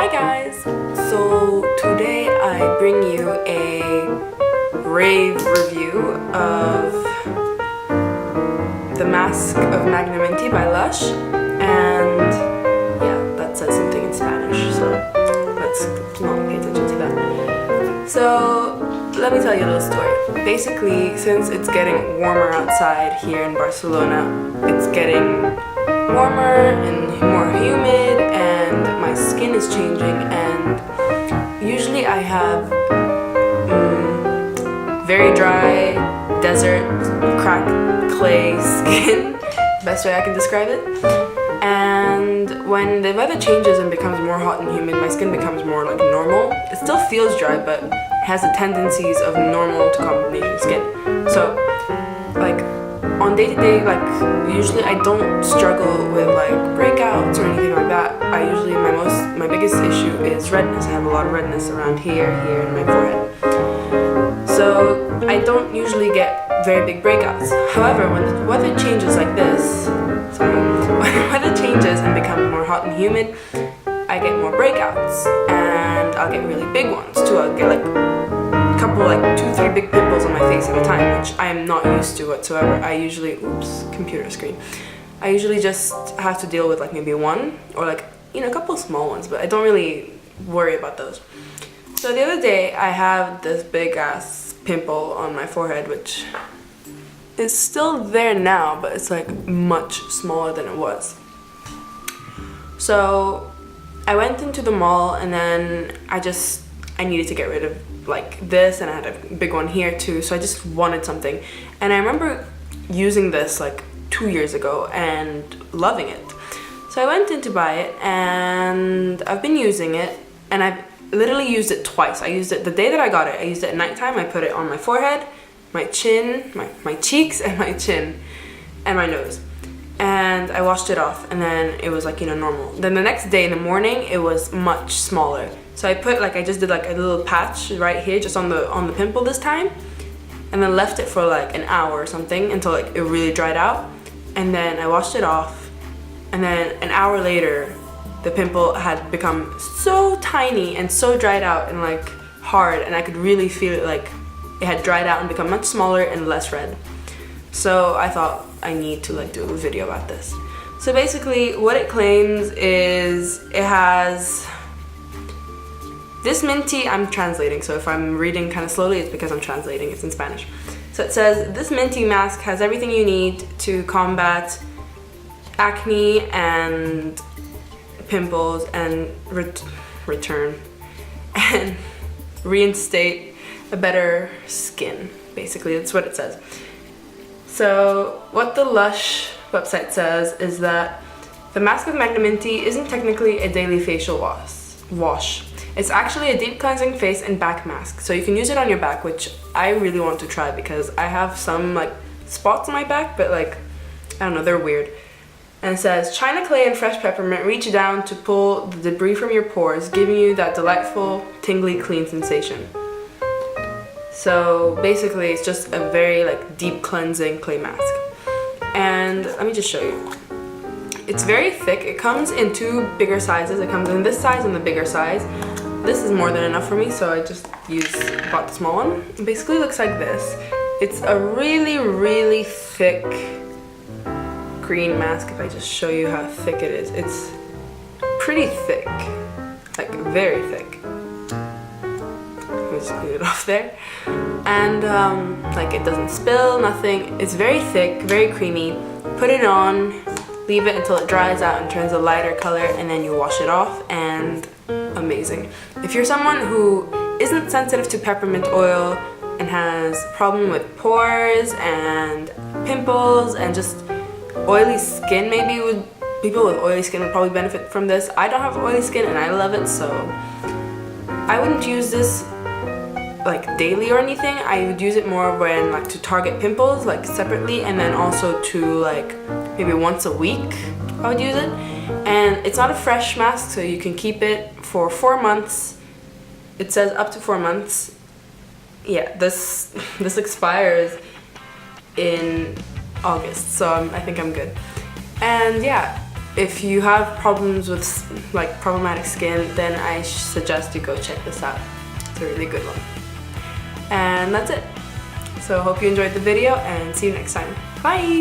Hi guys! So today I bring you a rave review of the Mask of Magnaminty by Lush, and yeah, that says something in Spanish, so let's not pay attention to that. So let me tell you a little story. Basically, since it's getting warmer outside here in Barcelona, it's getting warmer and more humid, and my skin is changing, and usually I have very dry, desert, cracked clay skin, best way I can describe it. And when the weather changes and becomes more hot and humid, my skin becomes more like normal. It still feels dry, but it has the tendencies of normal to combination skin. So like on day-to-day, like usually I don't struggle with like breakouts or anything like that. I usually, my biggest issue is redness. I have a lot of redness around here, and my forehead. So I don't usually get very big breakouts. However, when the weather changes like this, when the weather changes and becomes more hot and humid, I get more breakouts, and I'll get really big ones too. I'll get like a couple, like 2-3 big pimples on my face at a time, which I am not used to whatsoever. I usually, computer screen. I usually just have to deal with like maybe one or like, you know, a couple small ones, but I don't really worry about those. So the other day I have this big ass pimple on my forehead, which is still there now, but it's like much smaller than it was. So I went into the mall, and then I needed to get rid of like this, and I had a big one here too, so I just wanted something. And I remember using this like 2 years ago and loving it. So I went in to buy it, and I've been using it, and I've literally used it twice. I used it the day that I got it. I used it at nighttime. I put it on my forehead, my chin, my cheeks, and my chin, and my nose. And I washed it off, and then it was like, you know, normal. Then the next day in the morning, it was much smaller. So I just did like a little patch right here, just on the pimple this time, and then left it for like an hour or something until like it really dried out. And then I washed it off, and then an hour later, the pimple had become so tiny and so dried out and like hard, and I could really feel it, like it had dried out and become much smaller and less red. So I thought I need to like do a video about this. So basically what it claims is it has this minty, I'm translating, so if I'm reading kind of slowly, it's because I'm translating, it's in Spanish. So it says, this minty mask has everything you need to combat acne and pimples and return and reinstate a better skin. Basically, that's what it says. So what the Lush website says is that the Mask of Magnaminty isn't technically a daily facial wash. It's actually a deep cleansing face and back mask. So you can use it on your back, which I really want to try because I have some like spots on my back, but like, I don't know, they're weird. And it says, China clay and fresh peppermint reach down to pull the debris from your pores, giving you that delightful, tingly, clean sensation. So basically, it's just a very like deep cleansing clay mask. And let me just show you. It's very thick. It comes in 2 bigger sizes. It comes in this size and the bigger size. This is more than enough for me, so I just bought the small one. It basically looks like this. It's a really, really thick green mask. If I just show you how thick it is, it's pretty thick, like very thick. Let me just clean it off there. And like it doesn't spill, nothing. It's very thick, very creamy. Put it on, leave it until it dries out and turns a lighter color, and then you wash it off, and amazing. If you're someone who isn't sensitive to peppermint oil and has a problem with pores and pimples and just oily skin, maybe people with oily skin would probably benefit from this. I don't have oily skin and I love it, so I wouldn't use this like daily or anything. I would use it more when like to target pimples like separately, and then also to like maybe once a week I would use it. And it's not a fresh mask, so you can keep it for 4 months. It says up to 4 months. Yeah, this expires in August, so I think I'm good. And yeah, if you have problems with like problematic skin, then I suggest you go check this out. It's a really good one. And that's it. So hope you enjoyed the video and see you next time. Bye!